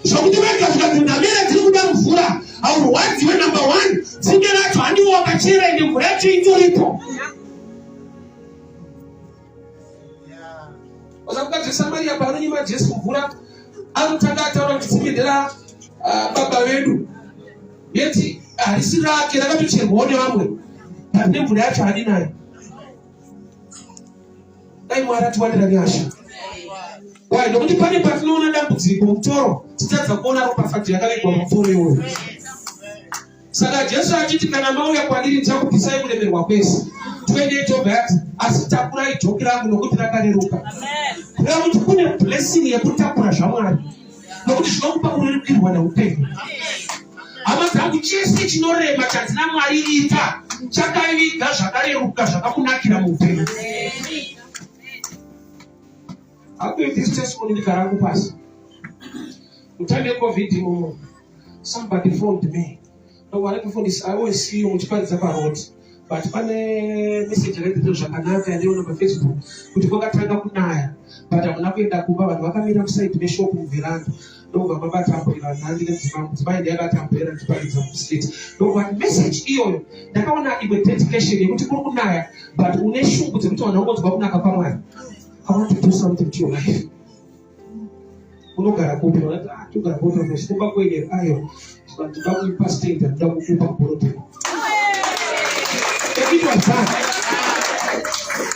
Zvokuti vega zvikapindamira mvura haurwadziwe number 1. Tsinge racho handiwo wakachera ende mvura yacho itoripo. Wasakuti Samaria paanonyima Jesu mvura anotanga ataura kuti tsikendera baba vedu. Yeti harisi rake rakatocherwawo nevamwe. Pane mvura yacho hadinayo. Dai Mwari atiwanira nyasha. Why? Nokuti pane patinoona dambudziko mutoro titadza kuona ropafadzo yakavigwa mumvuri uyu. Saka Jesu achiti kana mauya kwandiri ndichakubvisai kuremerwa kwese. Twendei tobva asi takurai joki rangu nokuti rakareruka. Kureva kuti kune blessing yekutakura zvaMwari. Nokuti zvinokupa kurerukirwa neupenyu. Hama dzangu chese chinorema chadzina Mwari ita chakaviga zvakareruka zvakakunakira muupenyu. I'll give this testimony in the Karagu Pass. The time of COVID, somebody phoned me. No, what I phone is I always see you which part is about. But when a message related to Japanaka and on Facebook, which go at Kuona, but I'm not going to Kuba and Wakamira outside to be shop in Veranda. No, Baba Tampo, and the by the other temple and parties of the streets. No, what message you? The Kawana even education, which go Kuona, but Uneshu put it on a what's going to I want to do something to your life. Unogara kupi na tugara kupi na sikuba kwenye ayo sababu pastor ndio ndakupa porote. Kitu sana.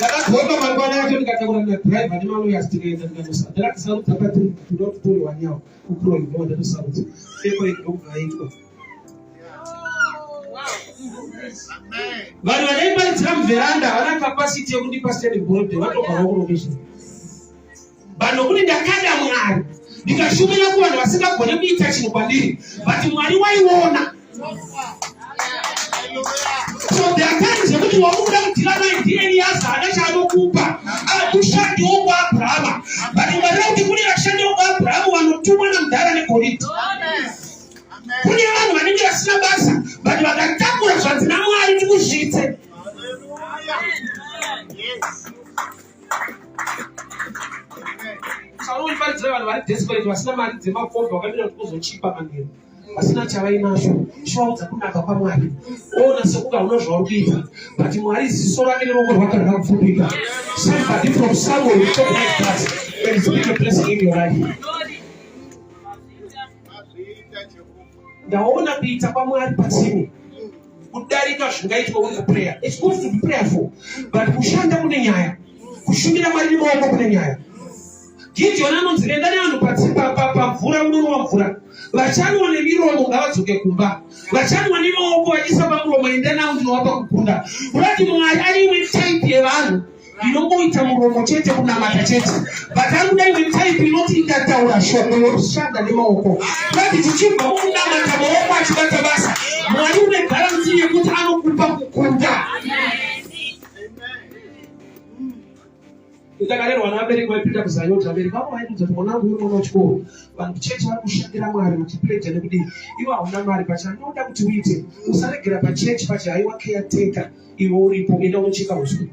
Dada kuomba mangwana yake nikachagua na driver ni mambo ya stige ndio ndio. Dada sababu tapata tudo wanyao ukuro imoja ndio sababu. Sema iko haiko. Bali wanaimba tram veranda wana capacity ya kudipa stand board watu kwa location. Bano kuni ndakada Mwari. Ndikashumira kuwa na vasingagone kuita chinhu kwandiri. But Mwari waiona. So there are times yekuti wamuda kutirana ndiye yazana chanokupa. Akushandi wo Abraham. But Mwari kuti kuni vashandi wo Abraham vanotumwa namudhara neGoriti. Kune vanhu vanenge vasina basa but vakatakura zvanzina Mwari tikuzvitse. Sauri padzira vanhu vari desperate vasina mari dzemakomba vakamira kuzochipa maneno. Vasina chavainazvo. Shwaudza kunaka kwaMwari. Ona sekuga unozvauri kuita. But Mwari ziso rake neruoko rwake rakapfupika. Somebody from somewhere will talk like that. When it's been a blessing in your life. Ndaona kuita kwaMwari patsini. Kudarika zvingaitwa uri prayer. It's good to be prayerful. But kushanda kune nyaya. Kushumira Mwari maoko kune nyaya. Gideon anonzi enda nevanhu pamvura unonwa mvura. Vachanwa nemiromo ngavadzoke kumba. Vachanwa nemaoko vachiisa pamuromo enda navo ndinovapa kukunda. Kurati Mwari ari imwe type yevanhu inongoita muromo chete kunamata chete. But ari kuda imwe type inoti ikataura shoko yokushanda nemaoko. Kurati tichibva mukunamata maoko achibata basa. Mwari une garanti yekuti anokupa kukunda. Itakarerwa nabereki vaipinda kuzayoti abereki vavo vaidudza kuti mwana wangu uri mwana wechikoro. Vanhu chechi vari kushandira Mwari muchipredha nekuti ivo hauna mari pachano. Ndinoda kuti uite usaregera pachechi pachi haiwa caretaker iwe uripo enda unocheka uswa.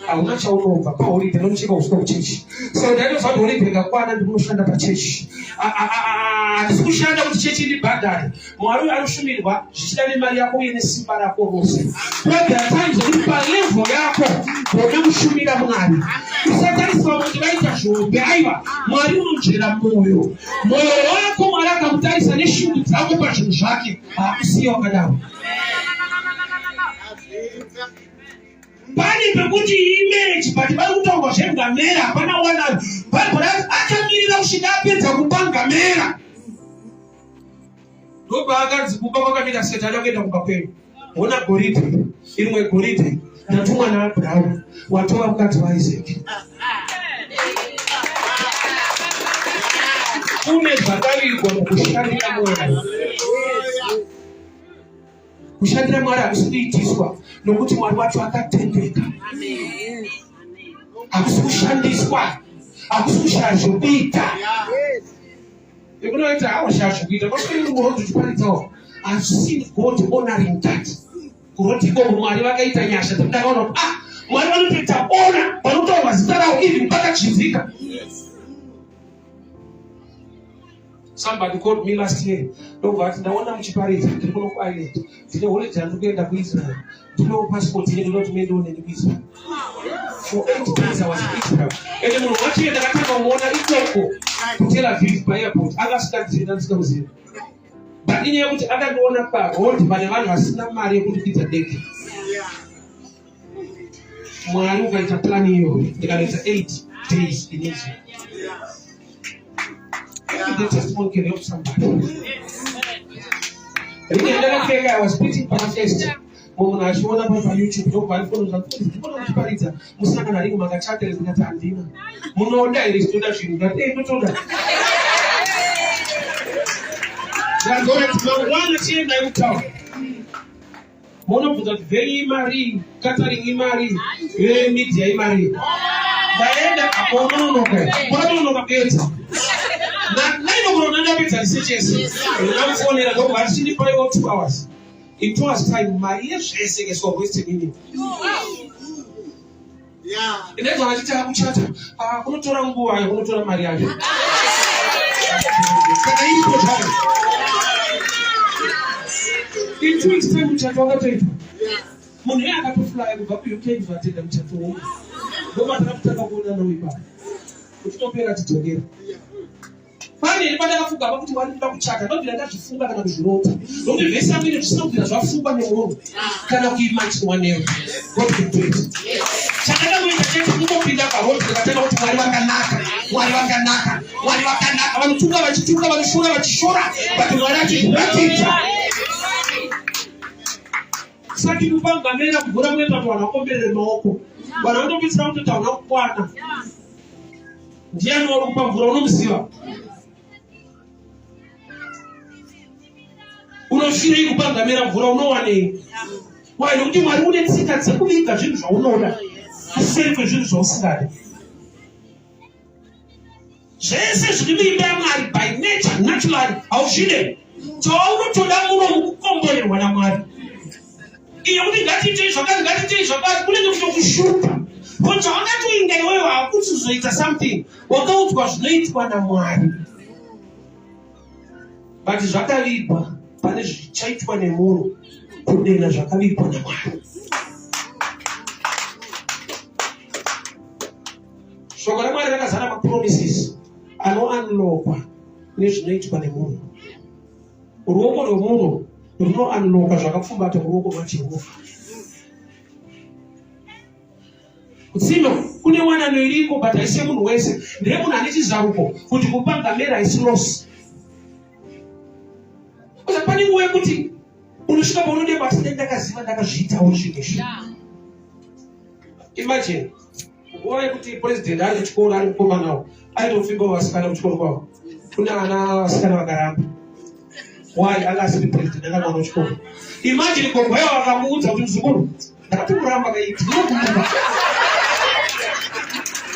Hauna chaunobva paholiday unocheka uswa kuchechi. So ndaitoziva kuti holiday ikakwana ndikunoshanda pachechi. Handisi kushanda kuti chechi ndibhadhare. Mwari anoshumirwa zvichida nemari yako uye nesimba rako rose. There are times kuti palevel yako wode kushumira Mwari. Usatariswa kuti vaita zvope aiwa Mwari unonzvera mwoyo. Mwoyo wako Mwari akamutarisa neshungu dzako pazvinhu zvake hakusiya wakadaro. Pani pekuti image but vari kutaurwa zvengamera hapana wana. Bhaibheri akamirira kusvika apedza kupa ngamera. Ndobva akanzi kupa kwakamira Satani akuenda kumba kwenyu. Ona goridhe, irimwe goridhe ndatumwa naAbhurahamu watova mukadzi waIsaki. Kune zvakavirwa mukushandira Mwari. Kushandira Mwari hakusi kuitiswa nokuti Mwari wacho akatendeka. Hakusi kushandiswa, hakusi kushaya zvokuita. Ekunoita hawo shaya zvokuita. Kwasvika murodzi uchiparidzawo. I've seen God honoring that. Kuroti iko Mwari vakaita nyasha dzakadaona kuti Mwari vanotoita ona panotaurwa zita rawo even pakachizika. Somebody called me last year. Don't go to Muparinga Island. Did you hold to get Israel? Do you know passport? You not made on any visa. For 8 days I was in Israel. And then what year that I come on yako to Tel Aviv by airport. Other countries comes in. But in here with other donor car, all the man was not married to get a date. Mwaruka is a planning you. There is 8 days in Israel. The testimony can help somebody. I was preaching manifest. When I showed up on YouTube, don't buy phones and Muparinga. Musaka na ringo magachate zingata andina. Munaoda ile student that hey don't that. That going to one change I town. Mono put that very Mary, Catherine Mary, very media Mary. Baenda akono no ke. Bado no kapeta. Na nino mnaenda pita researches. Na phone ila go basi for 2 hours. In 2 hours time my ears is so wasted in it. Yeah. Ile tunataka kuchata. Kunotora nguo, kunotora mariage. Kana hiyo chata. In 2 weeks time mchata wakati hiyo. Mwenye akatufly kwa UK tutatenda mchata huo. Boma tunataka kuona na wipa. Tutopera tutogera. Pani nipata kufuga bakuti walipa kuchata ndio bila kufunga kana kujirota. Ndio vesa mimi tusina bila kufunga ni Mungu. Kana kuimagine waneo. God can do it. Chakana mwenye chete ndio pinda kwa wote nataka watu waliwakanaka. Wanachunga wanashura watu wanaji kubatita. Saki kupanga mera kugura mwetu watu wanakombele maoko. Wanaenda pizza mtu taunakwana. Ndiye anaorupa mvura unomsiwa. Unoshira ikupanga mera mvura unowane. Why don't you want to see that somebody that you know that? I say for you so sad. Jesus really be by nature, naturally. How she did. So I want to that woman combo in when I'm married. You only got it, so God couldn't to shoot. But you're not doing the way I put it or something. What out was late when I'm married. But it's not a leap. Pane chaitwa nemuru kudena zvakalipo naMwari. Shoko raMwari rakazara mapromises anounlockwa nezvinoitwa nemunhu. Ruoko rwemunhu runounlocka zvakapfumbata muruoko rwaJehovha. Kutsima kune wanano iriko but haisi munhu wese. Ndire munhu ane chizaruko kuti kupanga mera haisi loss. Pane nguva yekuti unosvika paunode bati ndakaziva ndakazviita uchingesha. Imagine nguva yekuti president ari kuchikoro ari kukoma nawo aitofimba vasikana kuchikoro kwavo. Kune vana vasikana vakaramba. Why akasipi president anga mwana wechikoro. Imagine kongwa yavo vakamuudza kuti muzukuru ndakatomuramba kaiti.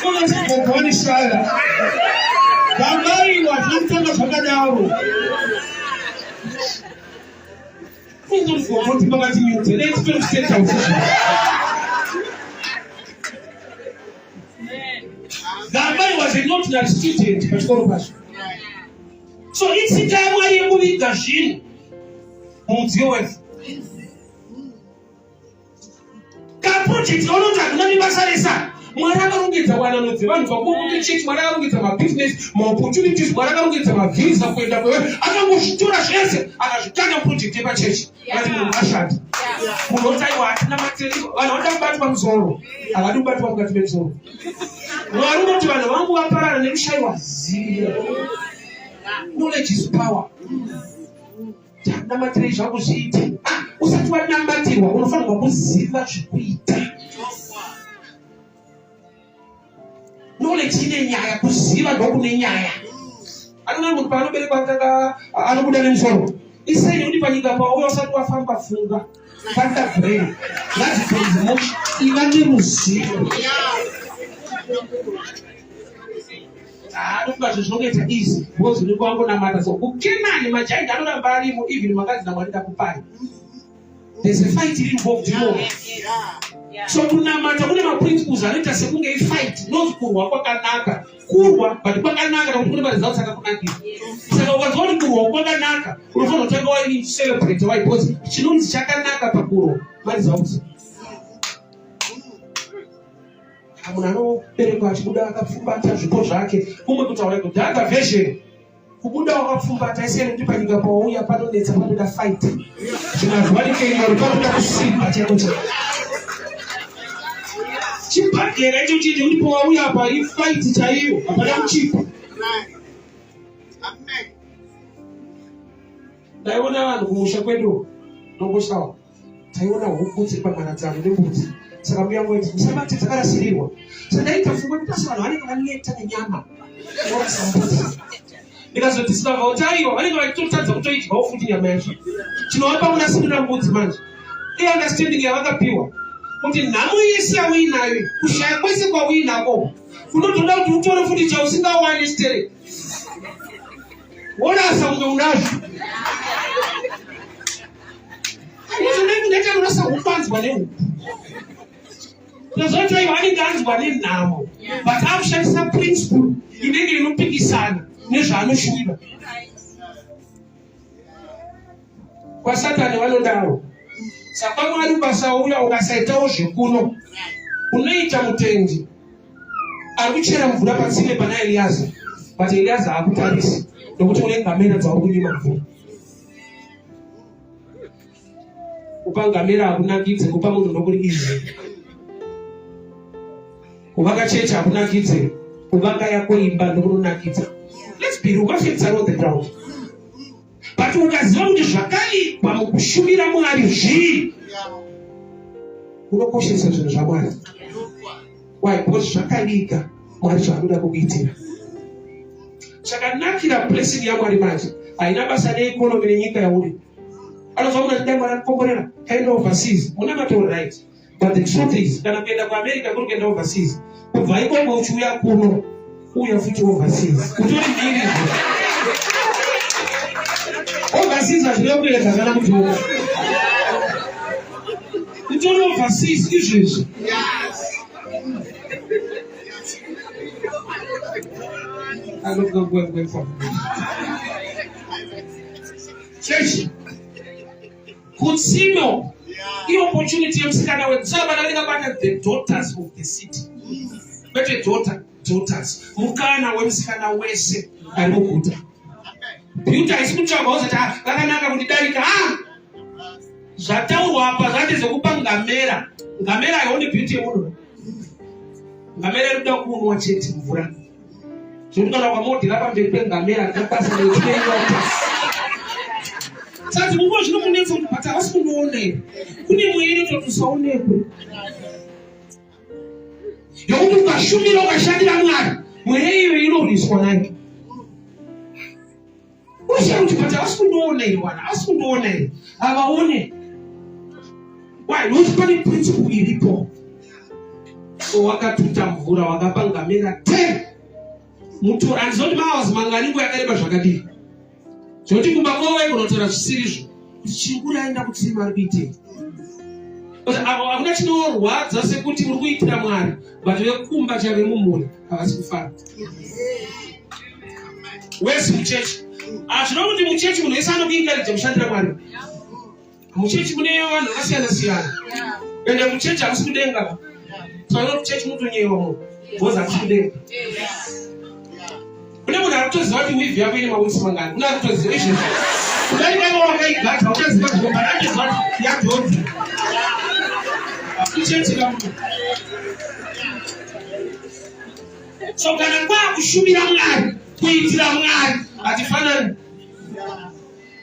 Unozi kongwa wanishala. Gambariwa zvinotanga zvakadaro. Gambari was a not student, so it's a time where you will the shin. Project Mwarakarongedza wananodzi vanhu vakukuchechi mwarakarongedza mabusiness maopportunities mwarakarongedza mavisa kuenda kwewe akangozvitora zvese akazvitanga project yepachechi ati munhu ashanda munhu otaiwa hatina material vanhu vanoda kubatwa musoro havadi kubatwa mukati memusoro. Mwari unoti vanhu vangu vaparana nekushayiwa zivo. Knowledge is power. Tanda material zvangu zviite usati wanamatirwa unofanirwa kuziva zvekuita. Knowledge ine nyaya kuziva ndokune nyaya. Anona munhu paanoberekwa akanga anobuda nemusoro. Isei uri panyika pawo usati wafamba funga. Panda brain. That's the most iva neruzivo. Ndokuba zvinoita easy. Because uri kwangu namata so ukenani majaji anoramba arimo even makadzi namwari ndakupai. There's a fight involved, you know. So kunamata kune maprinciples anoita sekunge ifight not kurwa kwakanaka kurwa but kwakanaka nokuti kune results akakunakira. Saka ukanzwa kuti kurwa kwakanaka unofanira kutanga waini celebrate because chinonzi chakanaka pakurwa results. Munhu anoberekwa achibuda akapfumbata zvipo zvake kumwe kutaura kuti dhaka version kubuda wakapfumbata isiyani kuti panyika pauya panonetsa panoda fight zvinazwanikei panoda kusimba chaiko chaiko chibhagera icho chiti kuti pauya apa ifight chaiyo apana kuchipa. Taiona vanhu kumusha kwedu nongoshawa taiona huku dziri pamharadzano nembudzi. Saka mbuya wangu ati musabati dzakarasirirwa. Sandaita pfungwa kuti pasi vanhu vanenge vaneta nenyama ndikazoti sinabva kuti aiwa vanenge vachitotadza kutoidyawo futi nyama yacho. Chinovapa kunasirira mbudzi manje iunderstanding yavakapiwa kuti nhamo yese yauinayo kushaya kwese kwauinako kunotoda kuti utore futi chausingawani stere wonasa kunge unazvo aizonekundaitaunasa kupanzwa nehuku zvazoti aiva anenge anzwa nenhamo but akushandisa principle inenge inopikisana nezvaanoshuvira. Kwasatani vanodaro. Saka Mwari basa uya ukasaitawo zvekuno unoita mutendi ari kuchera mvura patsime pana Eliaza but Eliaza hakutarisi nokuti une ngamera dzauri kunyima mvura. Kupa ngamera hakunakidze kupa munhu ndokurikidze. Kuvaka chechi hakunakidze kuvaka yako imba ndokunonakidza. Let's be real, facts are on the ground. But ukaziva kuti zvakaitwa mukushumira Mwari zvii unokoshesa zvinhu zvaMwari. Why? Because zvakaika Mwari zvaanoda kukuitira. Chakanakira blessing yaMwari manje haina basa neekonomi nenyika yauri. Anozva kuti dai Mwari anokomborera kaenda overseas muna matoro right. But the truth is kana kuenda kuAmerica kuri kuenda overseas kubva ikoko uchiuya kuno uya futi overseas utori mbiri overseas hazvina kuenda kana kuti utori overseas izvezvi. Chechi kutsino i-opportunity yemusikana wetsaba nalenga bana the daughters of the city. Bete daughters mukana wemusikana wese ari muguta. Beauty haisi kutsvagwa uzati vakanaka kundidarika zvataurwa apa zvati zvekupa ngamera. Ngamera haioni beauty yemunhu. Ngamera inoda kunwa chete mvura. Zvekuti kana kwamodhira pamberi pengamera ndapasa nechinenyota. Saka mungu zvinomunetsa kuti bata havasi kunoona here. Kune mwiri totusaonekwe. Yokuti ukashumira ukashandira Mwari mweya iyo inorwiswa nayo. Usha kuti bata havasi kunoona here wana havasi kunoona here havaone. Why? Nokuti pane principle iripo. Wakatuta mvura wakapa ngamera 10 mutora andizoti mawazi manganingo yakareba zvakadii. Zvoti kumba kwawe kunotora zvisirizvo kuti chinguri aenda kutsima ari kuitei. Hakuna chinorwadza sekuti uri kuitira Mwari but vekumba chave mumhuri havasi kufara. Wesi muchechi hazvino kuti muchechi munhu wese anokuingaridza kushandira Mwari. Muchechi mune vanhu vakasiyana siyana ende muchechi havasi kudenga. Saka muchechi mutonyewa munhu bhozi havasi kudenga. Kune munhu akutoziva kuti wivhi yako ine mawisi mangani. Kune akutoziva izvezvo kudai kanga wakaigata uchaziva kuti panachiziva kuti yadhodzi ichetika munhu. So kana kwakushumira Mwari kuitira Mwari hatifanani.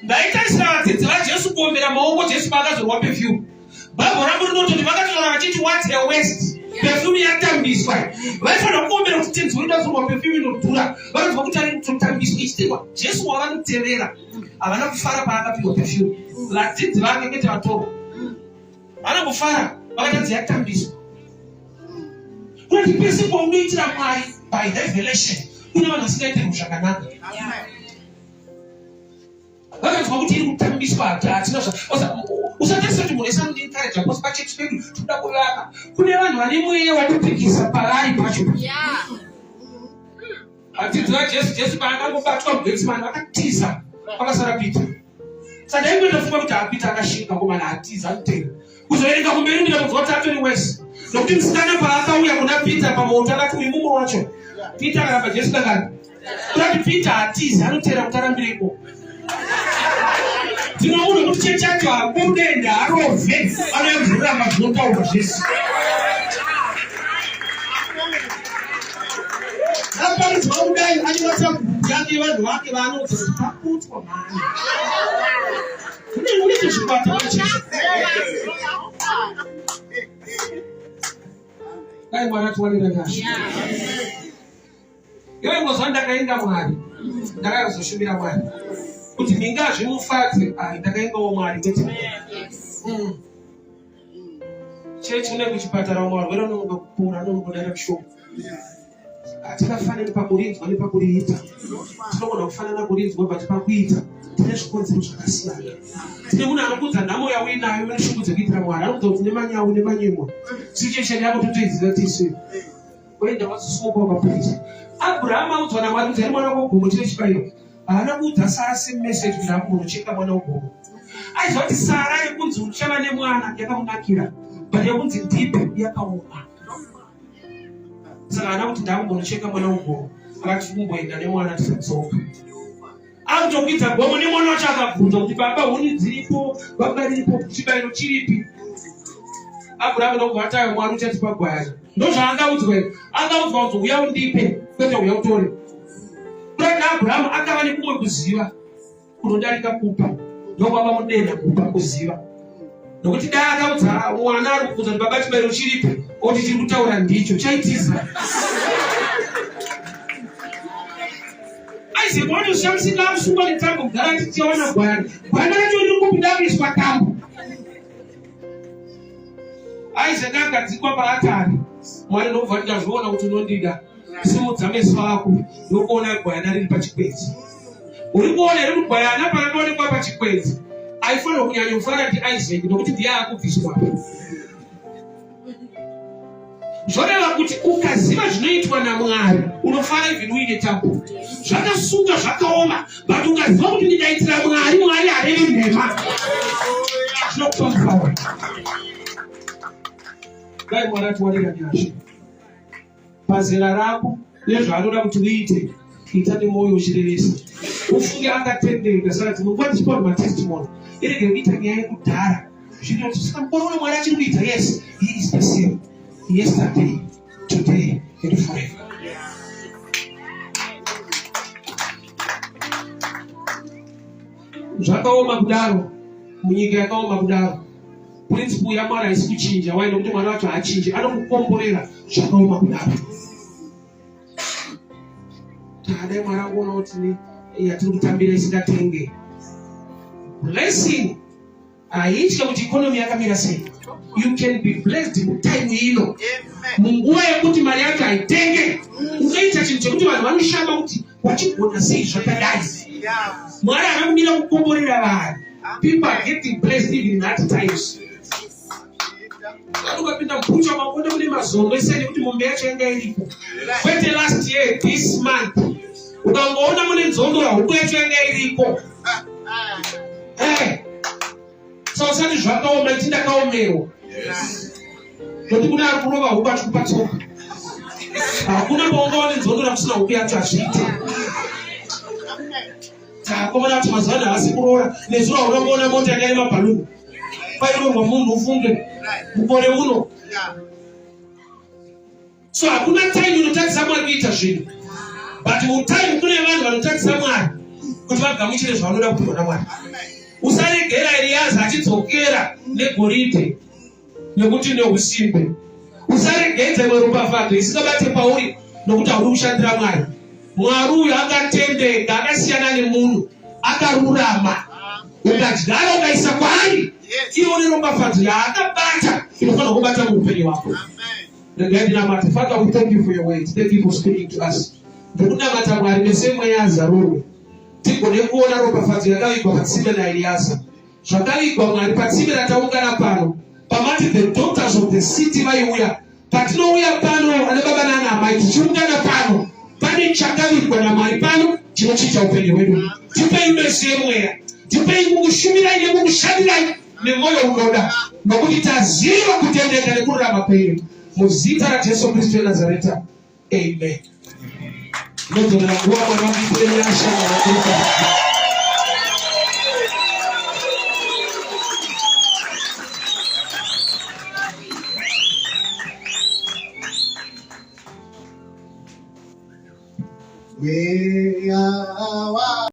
Ndaitarisira vadzidzi vaJesu kuombera maoko Jesu paakazorwa perfume. Bhaibheri rangu rinototi vakataura vachiti what a waste. Perfume yatambiswa. Vaifanira kuombera kuti tenzi unoda kuzorwa perfume inodhura. Vanonzwa kuti ari kutotambiswa ichitirwa. Jesu wavanotevera havana kufara paakapihwa perfume. Vadzidzi vake ngeti vatorwa. Havana kufara vakatadzi yatambiswa. Kuti pese paunoitira Mwari by revelation kune vanhu vasingaitiri zvakanaka. Vakanzwa kuti iri kutambiswa hatina Usatesa kuti munhu esano encourage because pachechi pedu toda kuvaka. Kune vanhu vane mweya watopikisa pavari pacho. Vadzidzi vaJesu paakangobatwa muGetsemani vakatiza vakasara Pita. Saka ndaingotofunga kuti Pita akashinga komana atiza mutero. Kuzoverenga kumberi ndinga kunzwa kuti atori wese. Nokuti musikana paakauya kuna Pita pamoto akati uyu mumwe wacho. Pita akaramba Jesu dakati. Kuti Pita atiza anotera kuti arambireko. Tinoona kuti chechi yacho hakudenda arove anoyabvurira mazvotaura Jesu. Aparidzwa kudai anyotsa kuyange vanhu vake vanoti takutwa mani. Kune kuti zvikwata vachechi. Dai mwana tuwanira nyasha. Iwe ngozwa ndakaenda Mwari. Ndakazoshumira Mwari. Kuti minga zvimufadze ndakaendawo Mwari kuti chechi une kuchipatara Mwari wera unonga kupora unongodara kushoma. Atikafanira pakurinzwa nepakuriita. Tinogona kufanana kurinzwa but pakuita tine zvikonzero zvakasiyana. Tine munhu anokudza nhamo yauinayo neshungu dzekuitira Mwari anokudza kuti nemanyawu nemanyemwa situation yako totoiziva tisi oenda wazosumuka wakapurisa. Abraham audzwa naMwari kuti ari mwana wogomo chine chibayiro. Haana kuudza Sara same message kuti ndakunocheka mwana wogomo. Aiziva kuti Sara yekunzi uchava nemwana yakamunakira but yekunzi ndipe yakaoma. Saka haana kuti ndakunocheka mwana wogomo. Akati kumboenda nemwana tisatsoka. Akutokwidza gomo nemwana wacho akabvunza kuti baba huni dziripo, baba riripo, chibayiro chiripi? Abraham ndobva atayo Mwari uchati pagwayana. Ndozvaangaudzwa. Angaudzwa kuti uya undipe kwete uya utore. Kuna Abraham akava nekumwe kuziva kunodarika kupa. Ndokwava mudenda kupa kuziva. Nokuti dai akaudza mwana ari kubvunza kuti baba chibayiro chiripi, oti chiri kutaura ndicho chaitiza. Isaac wandoshamsika asungwa netambo kugara tichiona gwayana. Gwayana racho riri kupinda kuiswa tambo. Isaac akadzikwa paatari. Mwari ndobva ndazviona kuti unondida. Simudza meso ako ndokuona gwayana riri pachikwenzi. Uri kuona riri gwayana paranoonekwa pachikwenzi. Aifanira kunyanya kufara ndiIsaac nokuti ndiye akubviswa. Zvoreva kuti ukaziva zvinoitwa naMwari unofara even uine tambo. Zvakasunga zvakaoma but ukaziva kuti ndikaitira Mwari, Mwari harevi nhema. Zvinokupa mufaro. Dai Mwari atiwanira nyasha. Pazera rako nezvaanoda kuti uite, ita nemwoyo uchirevesa. Ufunge akatendeka saka tinonguva tichipa matestimony. Irege kuita nyaya yekudhara. Zvinoti tikamboona Mwari achiri kuita, yes, he is the same. Yesterday, today, and forever. Zvakaoma kudaro, munyika yakaoma kudaro. Principle yaMwari haisi kuchinja, waida kuti mwana wacho achinje, anokukomborera zvakaoma kudaro. Dai Mwari akuona kuti yatiri kutambira isingatenge. Blessing haitya kuti economy yakamira sei. You can be blessed mutime ino. Munguva yekuti mari yako haitenge, unoita chinhu chekuti vanhu vanoshamba kuti wachigona sei zvakadai. Mwari akamira kukomborera vanhu. People are getting blessed even in that times. Ukapinda mbucha makonde mune mazongo eseni kuti mombe yacho yanga iripo. Kwete last year, this month. Ukangoona mune nzondo yahuku yacho yanga iripo. So usati zvakaoma kuti ndakaomerwa. Kuti kuna ari kurova huku achikupa tsoka. Hakuna paungaona nzondo kusina huku yacho azviite. Takomana kuti mazuva ano havasi kuroora. Nezuro unongoona mota yakaema bhaluni. Pairongwa munhu ufunge mukore uno. So hakuna time unotarisa Mwari kuita zvinhu. But mutime kune vanhu vanotarisa Mwari kuti vagamuchire zvavanoda kupiwa naMwari. Usaregera Eliaza achidzokera negoridhe nekuti neusimbe. Usaregedze mweropafadzo isingabate pauri nokuti hauri kushandira Mwari. Mwari uyu akatendeka, akasiyana nemunhu, akarurama. Ukadyara ukaisa kwaari, iwo neropafadzo yaakabata inofanira kubata muupenyu hwako. Regai ndinamate. Father, we thank you for your words. Thank you for speaking to us. Ndokunamata Mwari nesemwe yazarurwe. Tigone kuona ropafadzo yakavigwa patsime naEliaza. zvakaigwa Mwari patsime rataungana pano pamati the daughters of the city vaiuya. Patinouya pano ana baba nana amai tichiungana pano pane chakavigwa naMwari pano chinochicha upenyu hwedu. Tipei mese yemweya, tipei mukushumirai nemukushandirai nemwoyo unoda, nokuti taziva kutendeka nekururama kwenyu. Muzita raJesu Kristu weNazareta, amen. Nodzoka nguva Mwari vakuitirei nyasha navakuita. We are